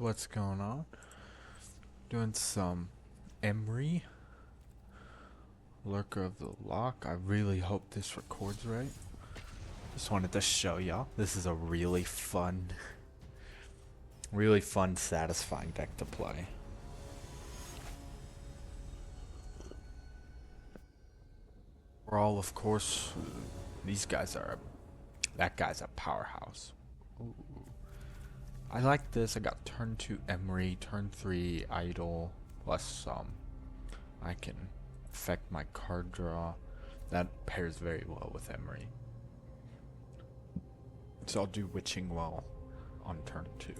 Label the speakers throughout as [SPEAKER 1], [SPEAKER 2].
[SPEAKER 1] What's going on? Doing some Emry Lurker of the Loch. I really hope this records right. Just wanted to show y'all. This is a really fun, satisfying deck to play. Brawl, of course. These guys are. That guy's a powerhouse. Ooh. I like this. I got turn 2 Emry, turn 3 Idol, plus I can affect my card draw. That pairs very well with Emry. So I'll do Witching Well on turn 2.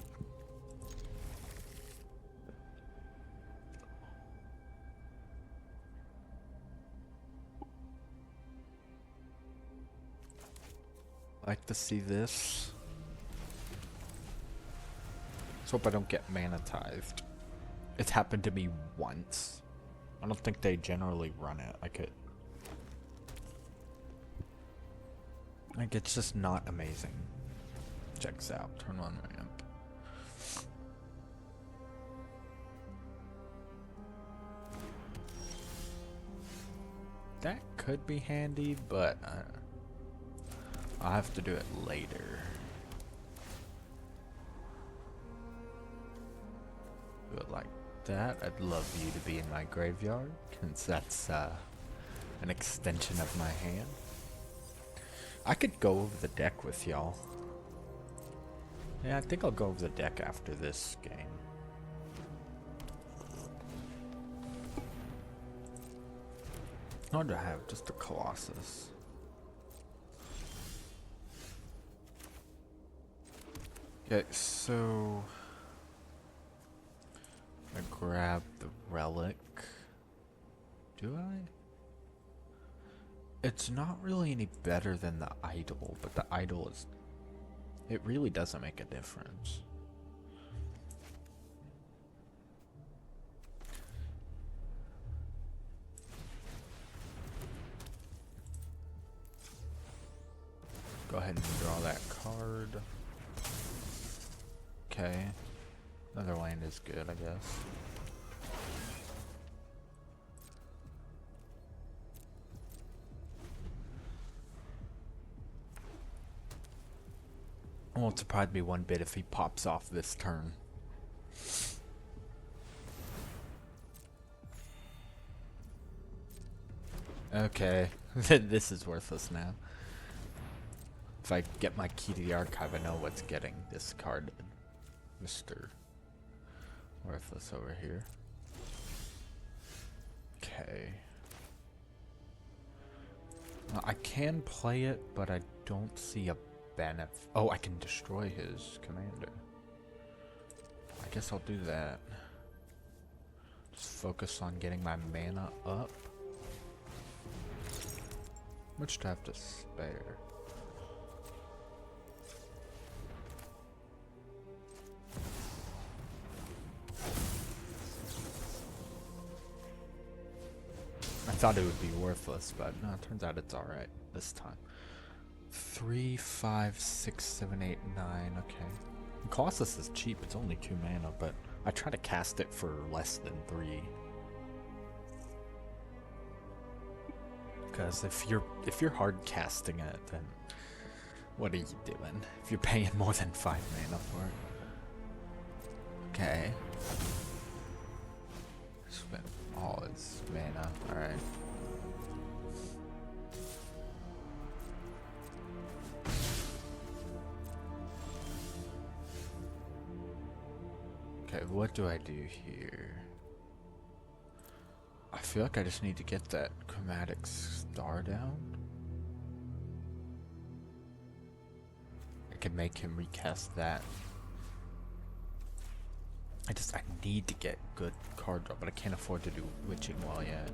[SPEAKER 1] Like to see this. Let's hope I don't get manatized. It's happened to me once. I don't think they generally run it like it. Like, it's just not amazing. Checks out. Turn on ramp. That could be handy, but I'll have to do it later. Do it like that. I'd love you to be in my graveyard, since that's an extension of my hand. I could go over the deck with y'all. Yeah, I think I'll go over the deck after this game. What do I have? Just a Colossus. Okay, so I grab the relic. Do I? It's not really any better than the idol, but the idol is... It really doesn't make a difference. Go ahead and draw that card. Okay. Another land is good, I guess. I won't surprise me one bit if he pops off this turn. Okay, this is worthless now. If I get my key to the archive, I know what's getting discarded. Mr. Worthless over here. Okay. I can play it, but I don't see a benefit. Oh, I can destroy his commander. I guess I'll do that. Just focus on getting my mana up. How much do I have to spare? I thought it would be worthless, but no, it turns out it's alright this time. 3, 5, 6, 7, 8, 9, okay. Colossus is cheap, it's only 2 mana, but I try to cast it for less than 3. Because if you're hard casting it, then what are you doing? If you're paying more than 5 mana for it. Okay. Spent all his mana, alright. Okay, what do I do here? I feel like I just need to get that chromatic star down. I can make him recast that. I need to get good card draw, but I can't afford to do Witching Well yet.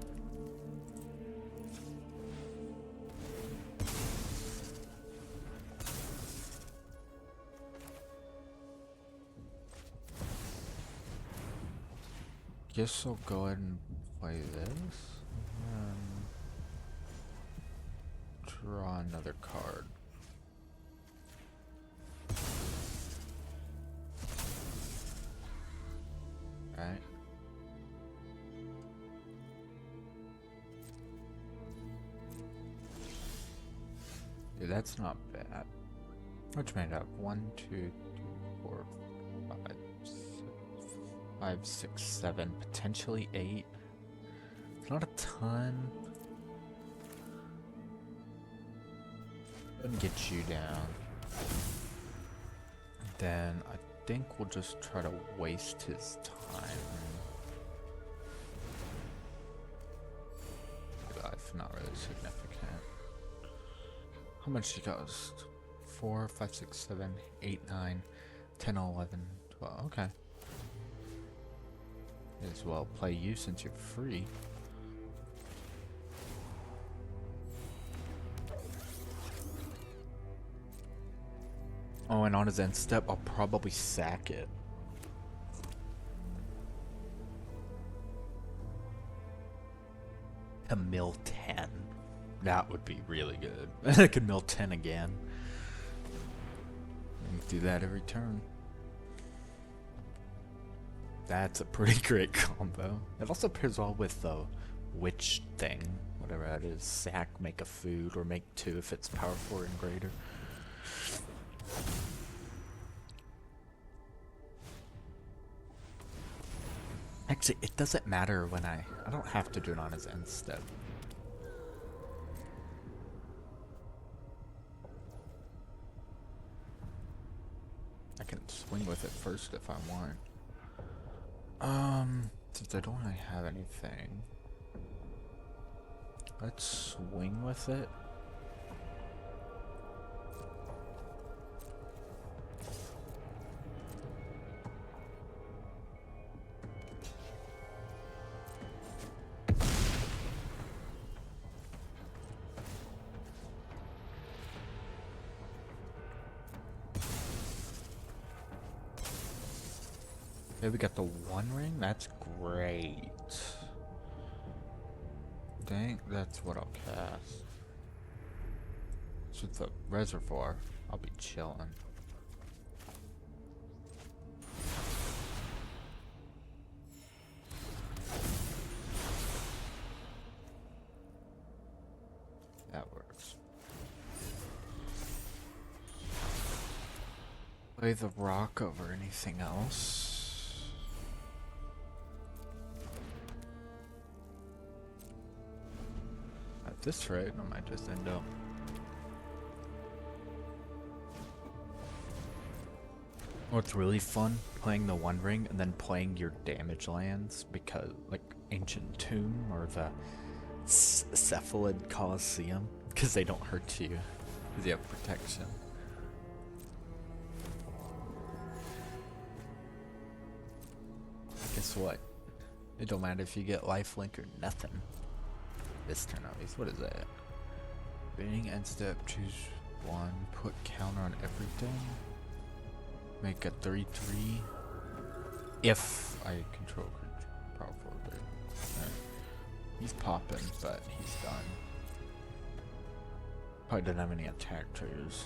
[SPEAKER 1] Guess I'll go ahead and play this. And draw another card. right? Dude, that's not bad. Which made up 1, 2, 3, 4, 5, 5, 6, 7, potentially 8. It's not a ton. Doesn't get you down. Then I think we'll just try to waste his time. Life, not really significant. How much he cost? 4, 5, 6, 7, 8, 9, 10, 11, 12. Okay. May as well play you since you're free. Oh, and on his end step, I'll probably sack it. To mill 10. That would be really good. I could mill 10 again. And do that every turn. That's a pretty great combo. It also pairs well with the witch thing. Whatever that is. Sack, make a food, or make 2 if it's power 4 and greater. Actually, it doesn't matter when I don't have to do it on his end step. I can swing with it first if I want. Since I don't really have anything, let's swing with it. Okay, we got the 1 ring. That's great. Dang, that's what I'll cast. So with the reservoir, I'll be chilling. That works. Play the rock over anything else. At this rate, I might just end up. What's really fun, playing the 1 ring and then playing your damage lands, because like Ancient Tomb or the Cephalid Coliseum, because they don't hurt you, because you have protection. Guess what? It don't matter if you get lifelink or nothing. This turn at least. What is that? Beginning end step, choose 1, put counter on everything. Make a 3/3. If I control power forward. Right. He's popping, but he's done. Probably doesn't have any attack triggers.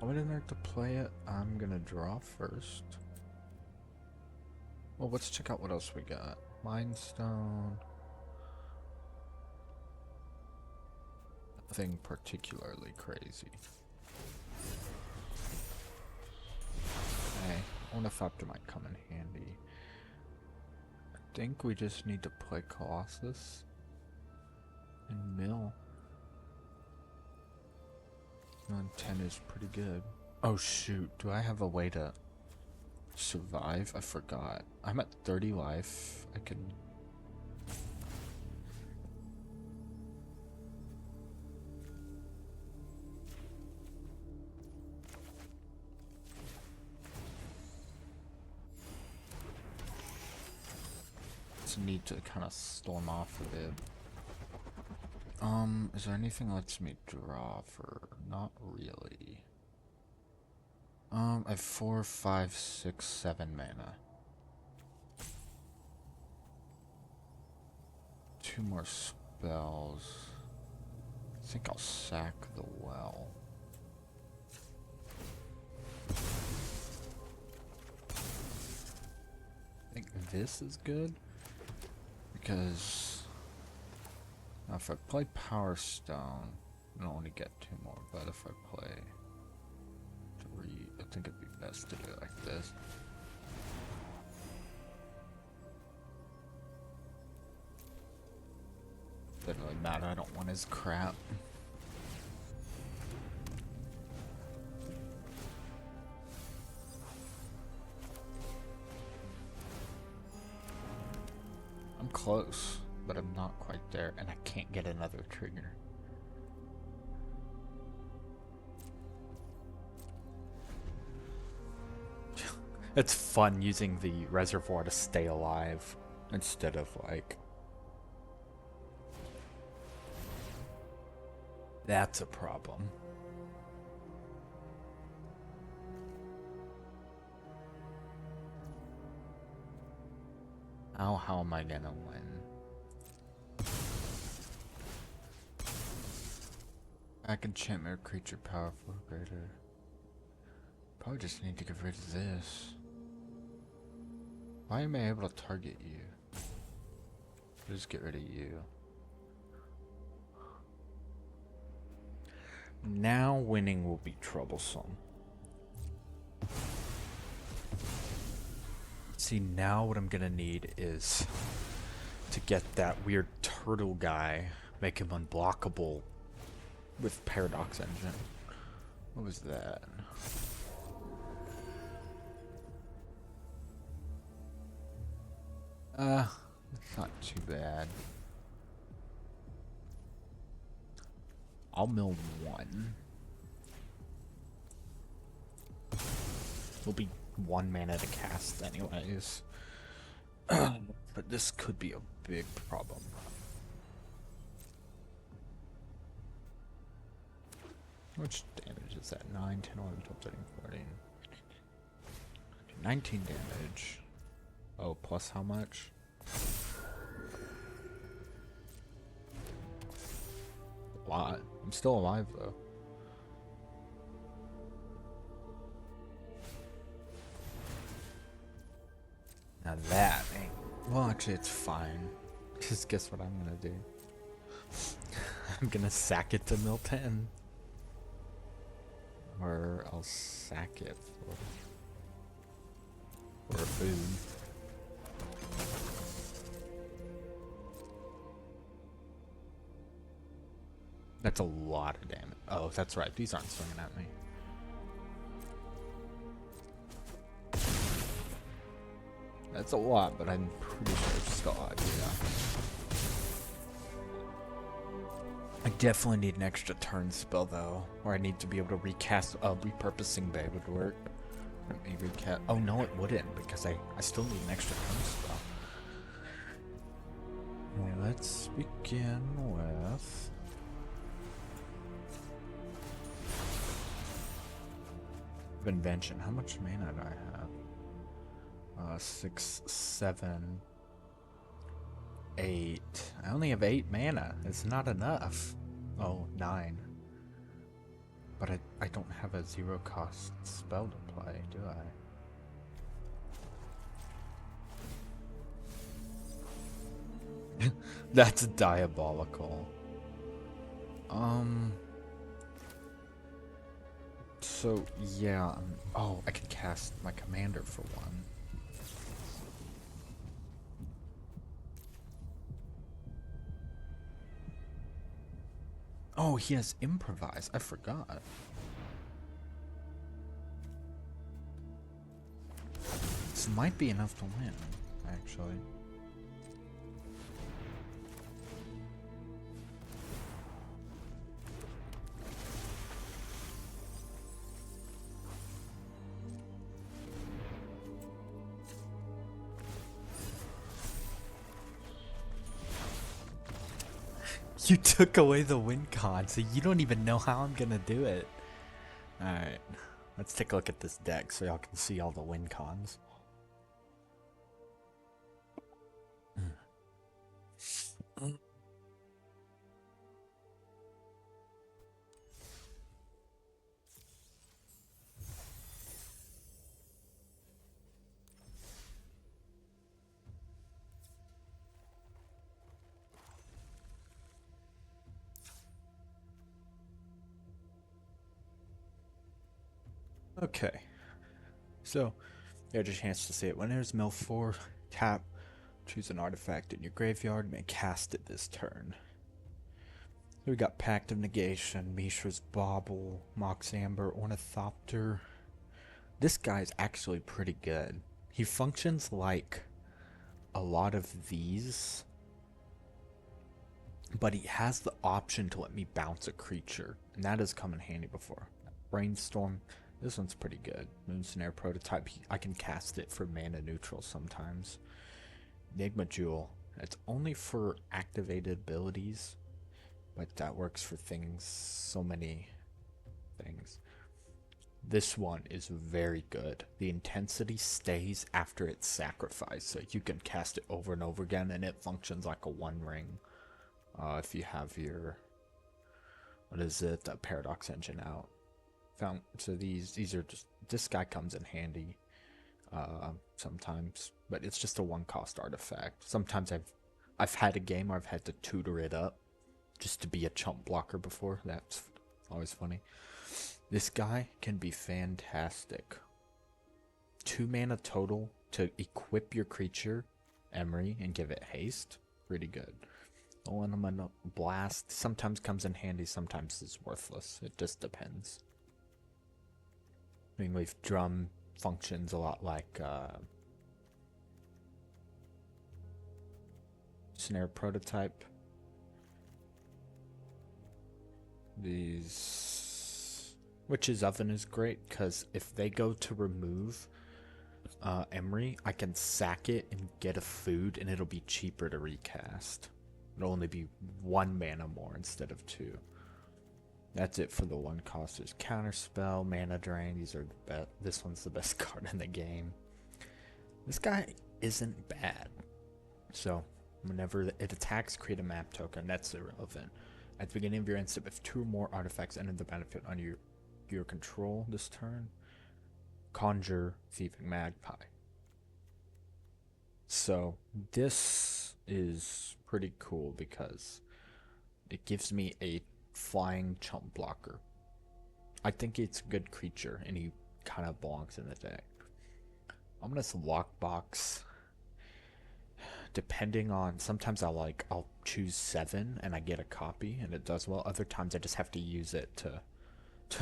[SPEAKER 1] I wouldn't like to play it. I'm gonna draw first. Well, let's check out what else we got. Mind Stone. Nothing particularly crazy. Hey, Ornithopter might come in handy. I think we just need to play Colossus and mill. 10 is pretty good. Oh shoot, do I have a way to survive? I forgot. I'm at 30 life. I can... just need to kind of storm off a bit. Is there anything that lets me draw for? Not really. I have 4, 5, 6, 7 mana. 2 more spells. I think I'll sack the well. I think this is good because now if I play Power Stone, I'll only get 2 more, but if I play 3, I think it'd be best to do it like this. Doesn't really matter, I don't want his crap. I'm close, but I'm not quite there, and I can't get another trigger. It's fun using the reservoir to stay alive instead of like... That's a problem. Now how am I gonna win? I can enchantment a creature powerful greater. Probably just need to get rid of this. Why am I able to target you? Just get rid of you. Now winning will be troublesome. See, now what I'm gonna need is to get that weird turtle guy, make him unblockable with Paradox Engine. What was that? It's not too bad. I'll mill 1. Will be 1 mana to cast anyways. But this could be a big problem. Which damage is that? 9, 10, 11, 12, 13, 14. 19 damage. Oh, plus how much? A lot. I'm still alive though. Now that ain't... Well, actually it's fine. Just guess what I'm gonna do. I'm gonna sack it to mill 10. Or I'll sack it for food. That's a lot of damage. Oh, that's right. These aren't swinging at me. That's a lot, but I'm pretty sure it's still odd, yeah. I definitely need an extra turn spell though, or I need to be able to recast. Repurposing Bay would work. Let me recast. Oh no, it wouldn't because I still need an extra turn spell. Okay, let's begin with. Invention. How much mana do I have? 6, 7, 8. I only have 8 mana. It's not enough. Oh, 9. But I don't have a 0 cost spell to play, do I? That's diabolical. So, yeah, oh, I can cast my commander for 1. Oh, he has improvise. I forgot. This might be enough to win, actually. You took away the win con, so you don't even know how I'm gonna do it. Alright, let's take a look at this deck so y'all can see all the win cons. Okay, so there's a chance to see it. When there's mill 4, tap, choose an artifact in your graveyard, and cast it this turn. So we got Pact of Negation, Mishra's Bauble, Mox Amber, Ornithopter. This guy's actually pretty good. He functions like a lot of these, but he has the option to let me bounce a creature, and that has come in handy before. Brainstorm, this one's pretty good. Moon Snare Prototype, I can cast it for mana neutral sometimes. Enigma Jewel, it's only for activated abilities, but that works for things, so many things. This one is very good. The intensity stays after it's sacrificed, so you can cast it over and over again, and it functions like a one ring. If you have your, what is it, the Paradox Engine out. So these are just, this guy comes in handy sometimes, but it's just a one cost artifact. Sometimes I've had a game where I've had to tutor it up just to be a chump blocker before. That's always funny. This guy can be fantastic. 2 mana total to equip your creature, Emry, and give it haste. Pretty good. Elemental Blast sometimes comes in handy, sometimes it's worthless. It just depends. Wingleaf Drum functions a lot like Snare Prototype. These Witch's Oven is great because if they go to remove Emry, I can sack it and get a food, and it'll be cheaper to recast. It'll only be 1 mana more instead of 2. That's it for the one cost. There's Counterspell, Mana Drain. These are the best. This one's the best card in the game. This guy isn't bad. So whenever it attacks, create a map token. That's irrelevant. At the beginning of your end step, if 2 or more artifacts enter the battlefield under your control this turn, conjure Thieving Magpie. So this is pretty cool because it gives me a flying chump blocker. I think it's a good creature and he kind of belongs in the deck. Ominous Lockbox, depending on, sometimes I'll choose 7 and I get a copy and it does well. Other times I just have to use it to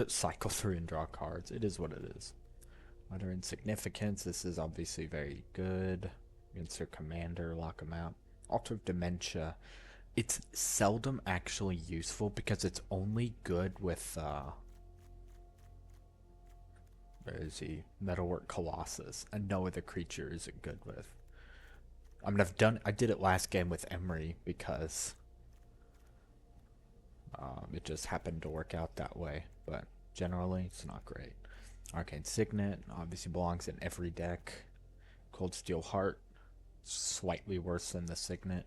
[SPEAKER 1] cycle through and draw cards. It is what it is. Utter Insignificance, this is obviously very good. Against your commander, lock him out. Altar of Dementia, it's seldom actually useful because it's only good with where is he? Metalwork Colossus, and no other creature is it good with. I mean, I did it last game with Emry because it just happened to work out that way, but generally it's not great. Arcane Signet obviously belongs in every deck. Cold Steel Heart, slightly worse than the Signet.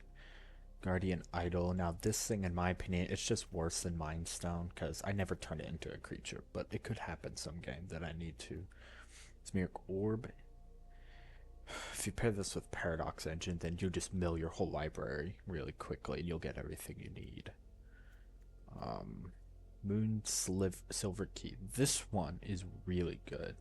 [SPEAKER 1] Guardian Idol. Now this thing, in my opinion, it's just worse than Mind Stone because I never turn it into a creature, but it could happen some game that I need to. Smearic Orb. If you pair this with Paradox Engine, then you just mill your whole library really quickly and you'll get everything you need. Moon Silver Key. This one is really good.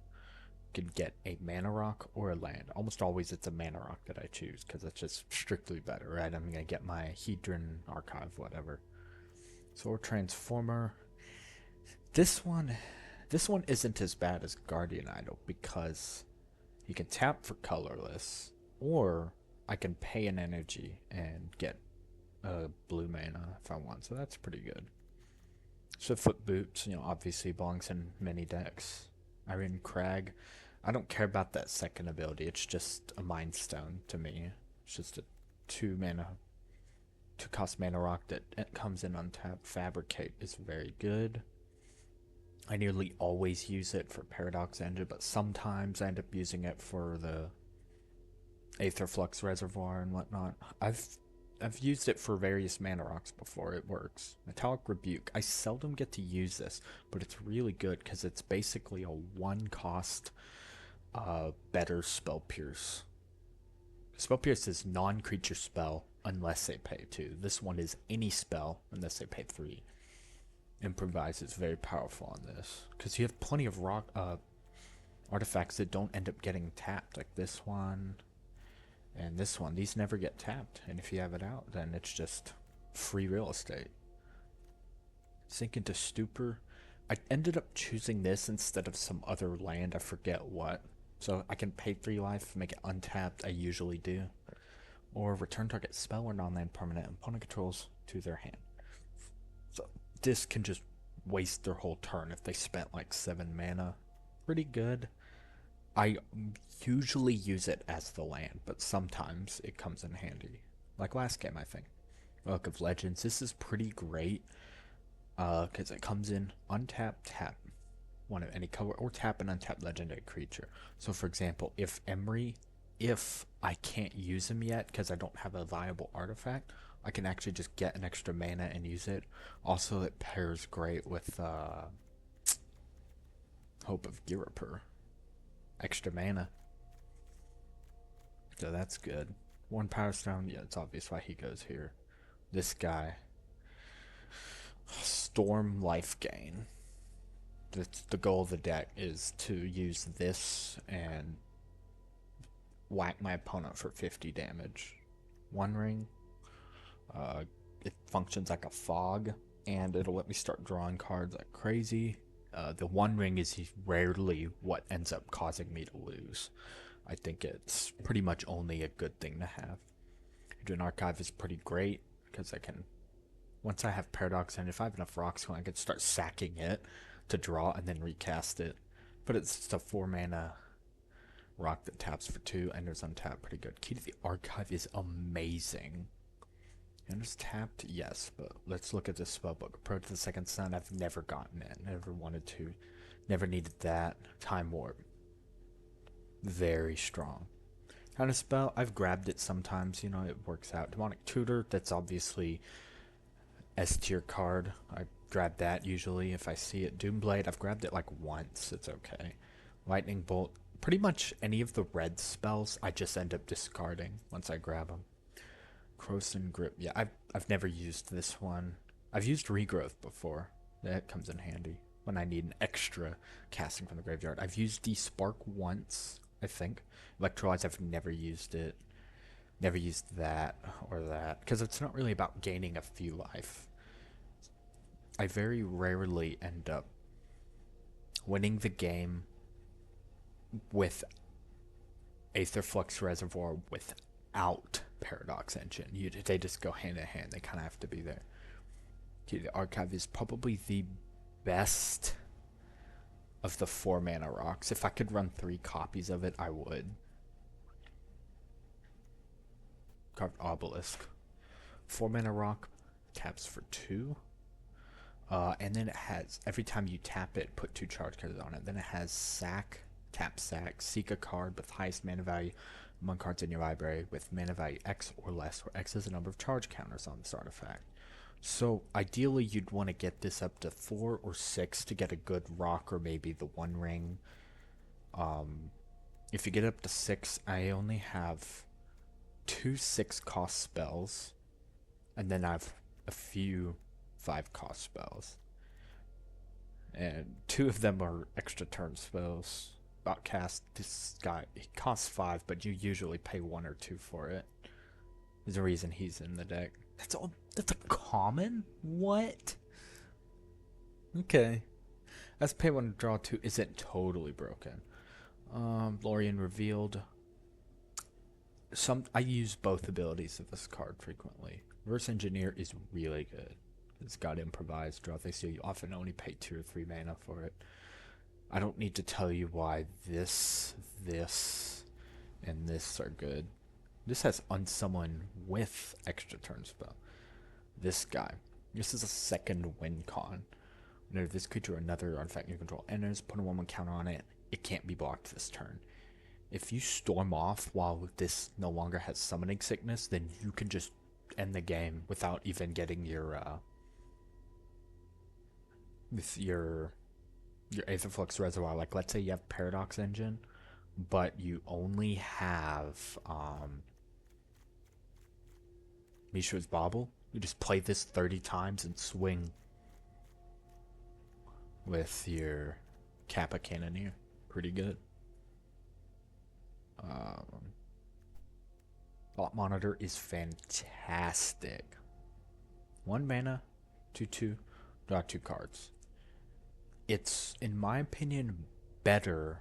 [SPEAKER 1] Can get a mana rock or a land. Almost always it's a mana rock that I choose because it's just strictly better, right? I'm gonna get my Hedron Archive, whatever. Sword Transformer. This one isn't as bad as Guardian Idol because you can tap for colorless, or I can pay an energy and get a blue mana if I want. So that's pretty good. Swiftfoot Boots, obviously belongs in many decks. Iron Crag. I don't care about that second ability. It's just a Mind Stone to me. It's just a 2 cost mana rock that comes in untapped. Fabricate is very good. I nearly always use it for Paradox Engine, but sometimes I end up using it for the aetherflux reservoir and whatnot. I've used it for various mana rocks before. It works. Metallic Rebuke. I seldom get to use this, but it's really good because it's basically a 1 cost better Spell Pierce. Spell Pierce is non-creature spell unless they pay 2. This one is any spell unless they pay 3. Improvise is very powerful on this because you have plenty of artifacts that don't end up getting tapped, like this one and this one. These never get tapped, and if you have it out, then it's just free real estate. Sink into Stupor. I ended up choosing this instead of some other land, I forget what. So I can pay 3 life, make it untapped, I usually do. Or return target spell or non-land permanent opponent controls to their hand. So this can just waste their whole turn if they spent like 7 mana. Pretty good. I usually use it as the land, but sometimes it comes in handy. Like last game, I think. Book of Legends. This is pretty great because it comes in untap, tap one of any color, or tap an untapped legendary creature. So for example, if I can't use him yet because I don't have a viable artifact, I can actually just get an extra mana and use it. Also, it pairs great with Hope of Girapur. Extra mana. So that's good. 1 Power Stone, yeah, it's obvious why he goes here. This guy. Storm life gain. The goal of the deck is to use this and whack my opponent for 50 damage. One ring. It functions like a fog, and it'll let me start drawing cards like crazy. The One Ring is rarely what ends up causing me to lose. I think it's pretty much only a good thing to have. Hidden Archive is pretty great because I can, once I have Paradox and if I have enough rocks, I can start sacking it to draw and then recast it. But it's just a 4 mana rock that taps for 2, enters untapped, pretty good. Key to the Archive is amazing. Enters tapped, yes, but let's look at this spellbook. Approach the Second Sun, I've never gotten it, never wanted to, never needed that. Time Warp, very strong. Kind of spell, I've grabbed it sometimes, you know, it works out. Demonic Tutor, that's obviously S tier card. I grab that usually if I see it. Doomblade, I've grabbed it like once, it's okay. Lightning Bolt, pretty much any of the red spells I just end up discarding once I grab them. Croson Grip, yeah, I've never used this one. I've used Regrowth before. That comes in handy when I need an extra casting from the graveyard. I've used Despark once, I think. Electrolyze, I've never used it. Never used that or that, because it's not really about gaining a few life. I very rarely end up winning the game with Aetherflux Reservoir without Paradox Engine. They just go hand in hand. They kind of have to be there. Okay, the Archive is probably the best of the 4 mana rocks. If I could run 3 copies of it, I would. Carved Obelisk. 4 mana rock, taps for 2. And then it has, every time you tap it, put 2 charge cards on it. Then it has sack, tap sack, seek a card with highest mana value among cards in your library with mana value X or less, where X is the number of charge counters on this artifact. So ideally you'd want to get this up to 4 or 6 to get a good rock, or maybe the One Ring. If you get up to 6, I only have 2 6-cost spells, and then I have a few 5-cost spells. And 2 of them are extra turn spells. Outcast, this guy, he costs 5, but you usually pay 1 or 2 for it. There's a reason he's in the deck. That's a common? What? Okay. That's pay 1 draw 2 isn't totally broken. Lorien Revealed. I use both abilities of this card frequently. Reverse Engineer is really good. It's got Improvise, draw things, so you often only pay 2 or 3 mana for it. I don't need to tell you why this, and this are good. This has Unsummon with extra turn spell. This guy. This is a second win con. Whenever this creature or another artifact you control enters, put a 1/1 counter on it. It can't be blocked this turn. If you storm off while this no longer has summoning sickness, then you can just end the game without even getting your Aetherflux Reservoir. Like, let's say you have Paradox Engine, but you only have Mishra's Bauble. You just play this 30 times and swing with your Kappa Cannoneer. Pretty good. Bot Monitor is fantastic. 1 mana, 2/2, draw 2 cards. It's, in my opinion, better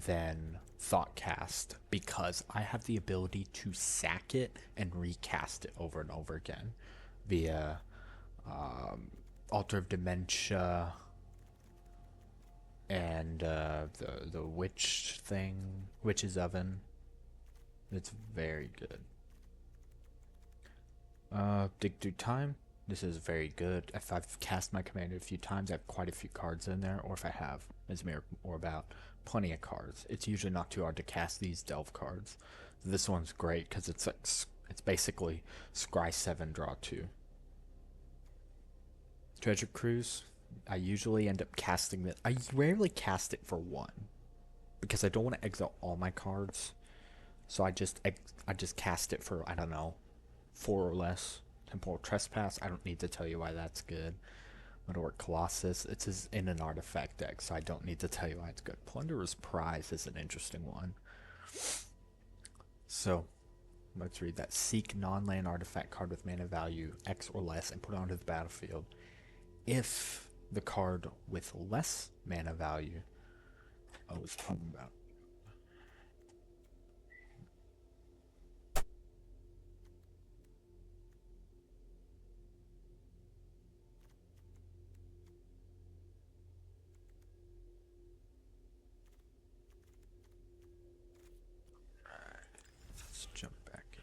[SPEAKER 1] than Thoughtcast because I have the ability to sack it and recast it over and over again via Altar of Dementia and the Witch's Oven. It's very good. Dig Through Time. This is very good. If I've cast my commander a few times, I have quite a few cards in there, or if I have, as or about, plenty of cards. It's usually not too hard to cast these delve cards. This one's great because it's like, it's basically scry 7, draw 2. Treasure Cruise. I usually end up casting it. I rarely cast it for 1 because I don't want to exile all my cards. So I just cast it for, I don't know, 4 or less. Temporal Trespass, I don't need to tell you why that's good. Metalwork Colossus, it's in an artifact deck, so I don't need to tell you why it's good. Plunderer's Prize is an interesting one. So, let's read that. Seek non-land artifact card with mana value X or less and put it onto the battlefield. If the card with less mana value, I was talking about. Let's jump back in.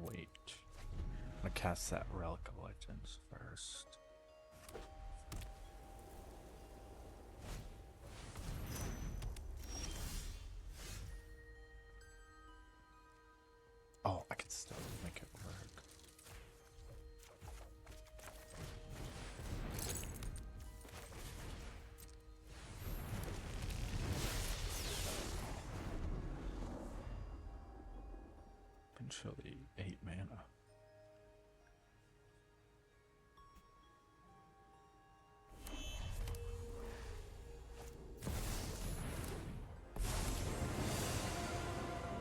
[SPEAKER 1] Wait. I'm gonna cast that Relic of Legends first. Oh, I can still make it work. Potentially 8 mana.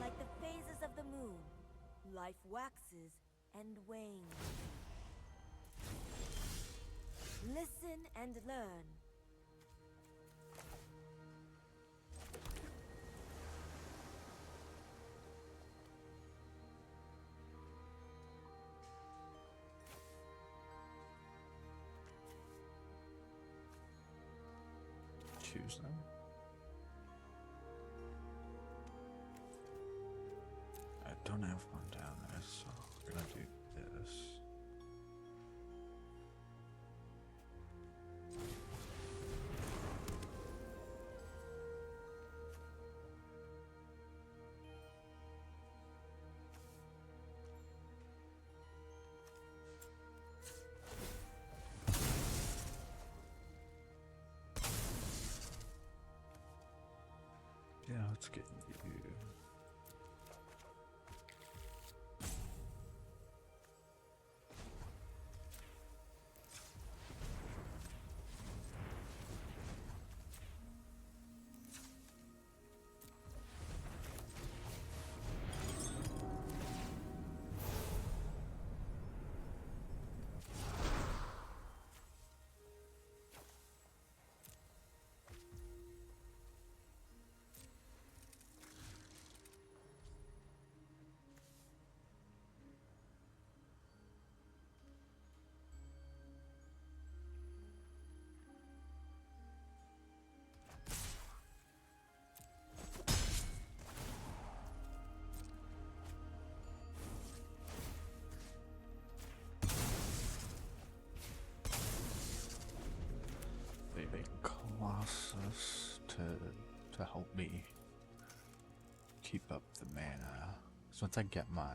[SPEAKER 2] Like the phases of the moon, life waxes and wanes. Listen and learn.
[SPEAKER 1] Choose them. don't have one down there, so we're gonna do this. Yeah, let's get you. Leaving Colossus to help me keep up the mana. So once I get my,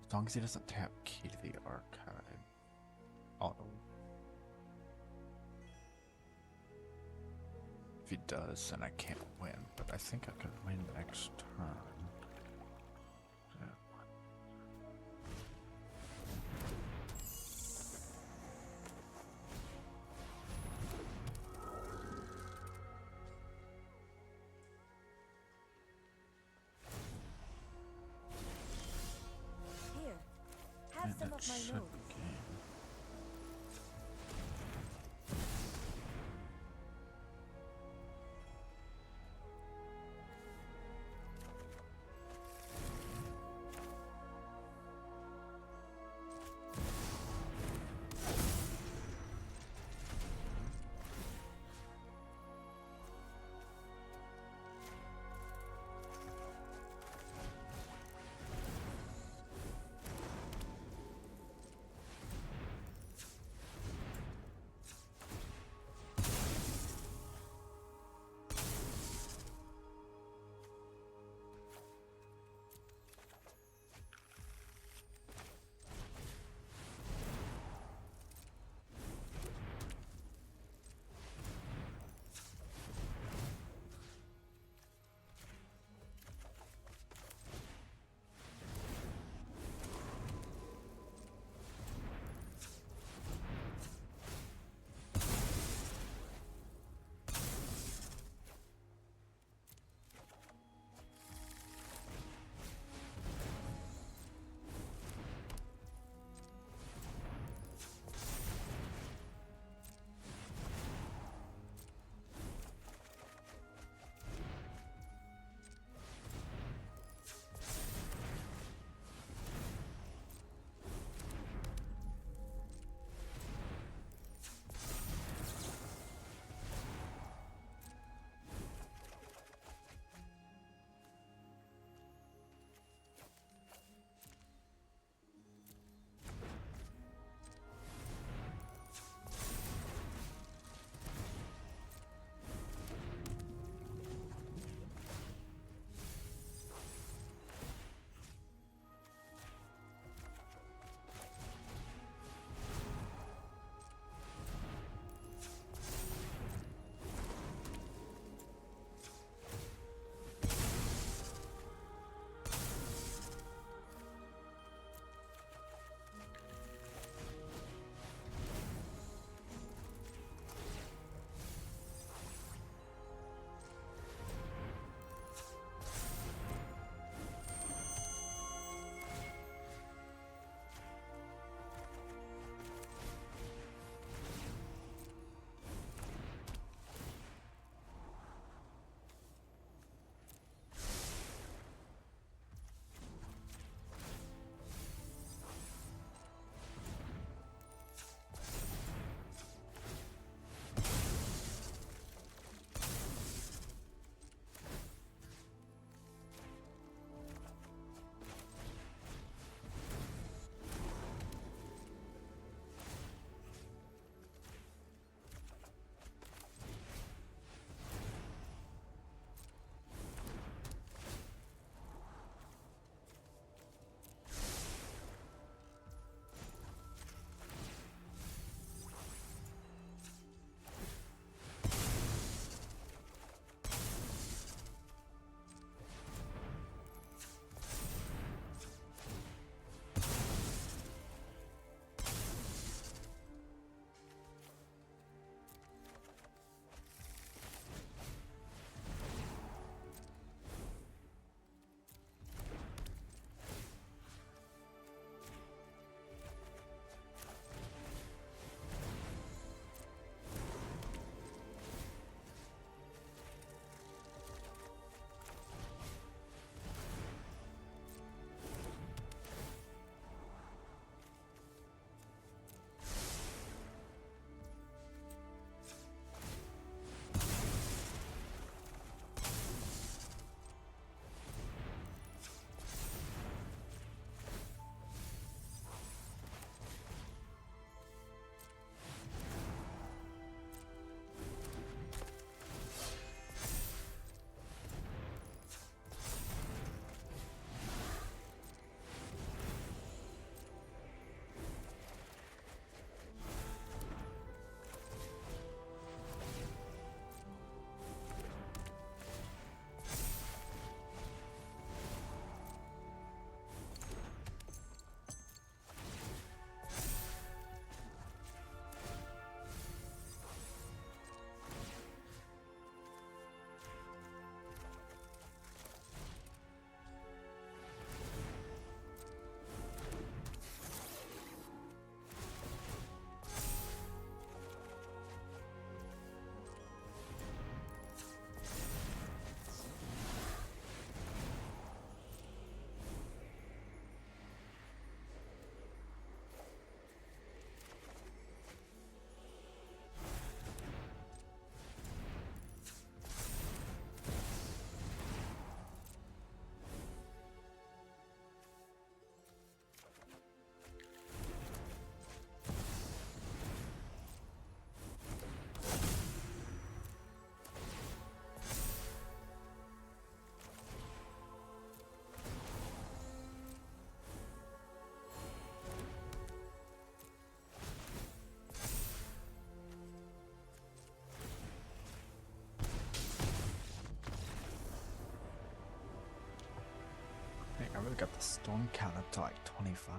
[SPEAKER 1] as long as he doesn't tap Key to the Archive, oh. If he does, then I can't win, but I think I could win next turn.
[SPEAKER 2] Have some of my notes.
[SPEAKER 1] Dang, I really got the storm count up to like 25.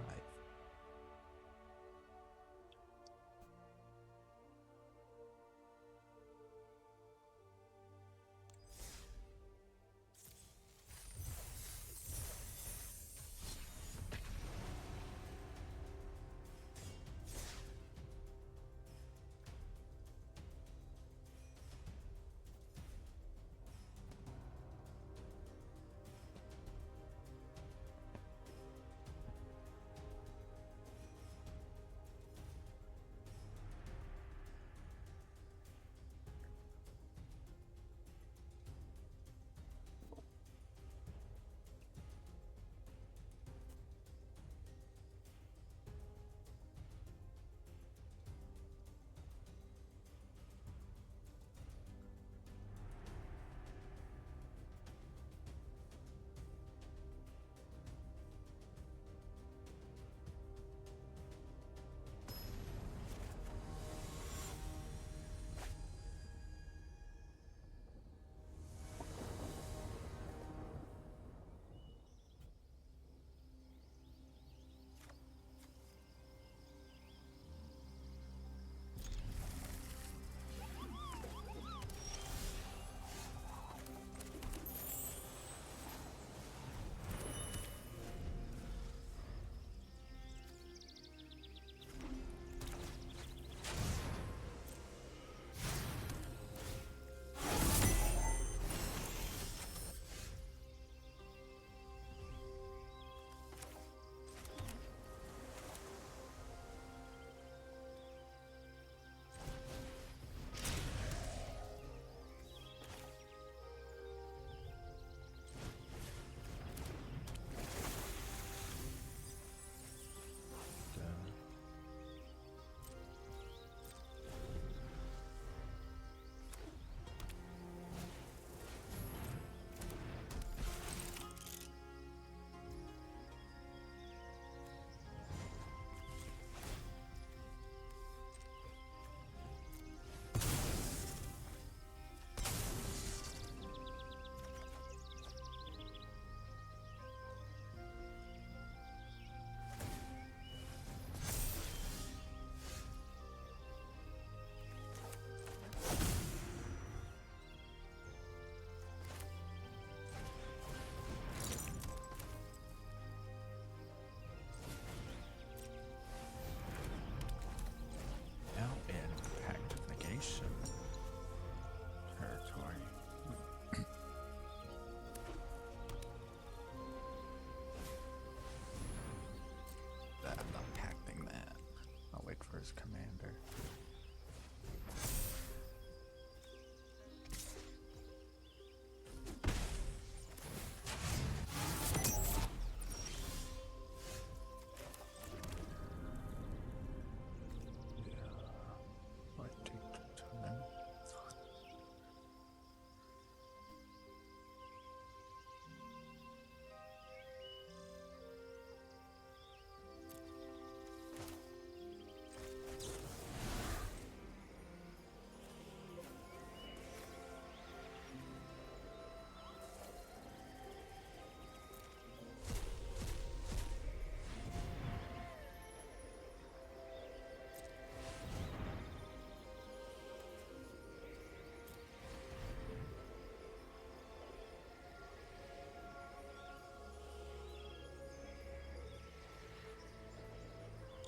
[SPEAKER 1] Territory. I'm not packing that. I'll wait for his commander.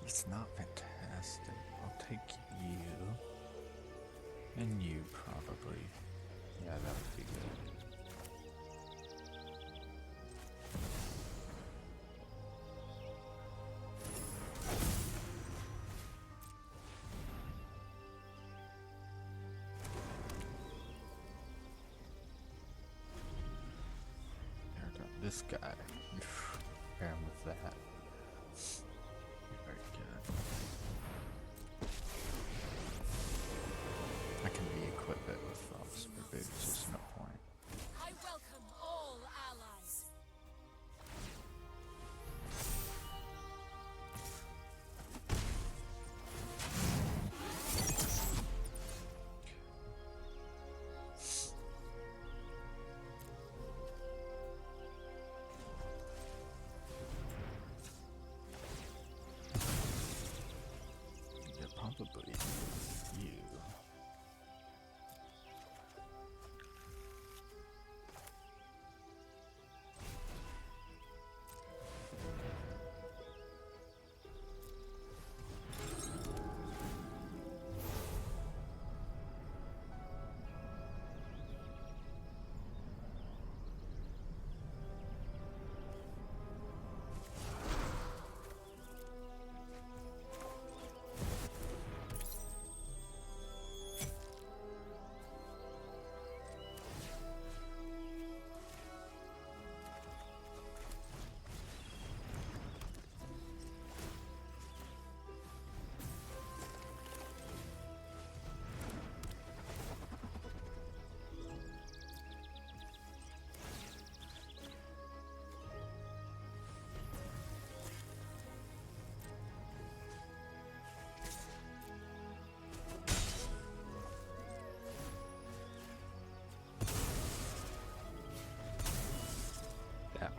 [SPEAKER 1] It's not fantastic. I'll take you. And you, probably. Yeah, that would be good. There we go. This guy. Pair him with that. Very good. I can re-equip it with super boots, there's no point.
[SPEAKER 2] I welcome all allies.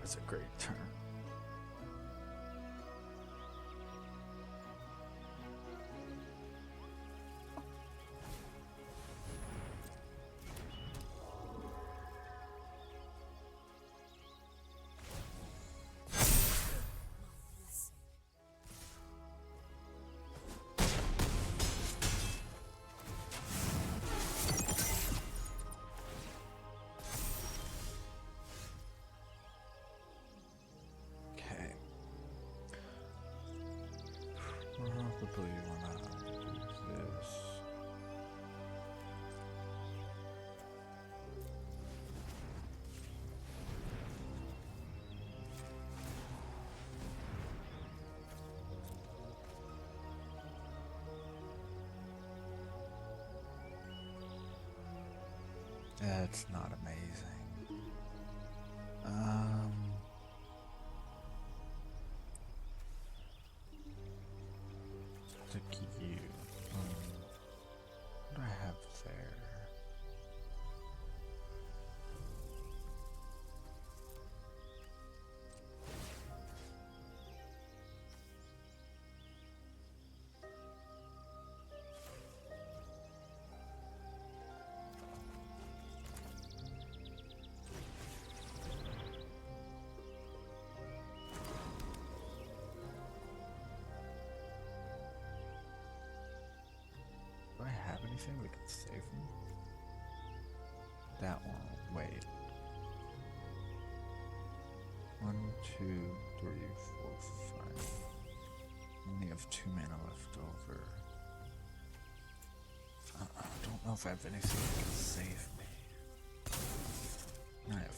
[SPEAKER 1] was a great turn. Okay. Probably wanna do this. That's not amazing. To you. What do I have there? Do I have anything that can save me? That one. Wait. 1, 2, 3, 4, 5. Only have 2 mana left over. I don't know if I have anything that can save me. I have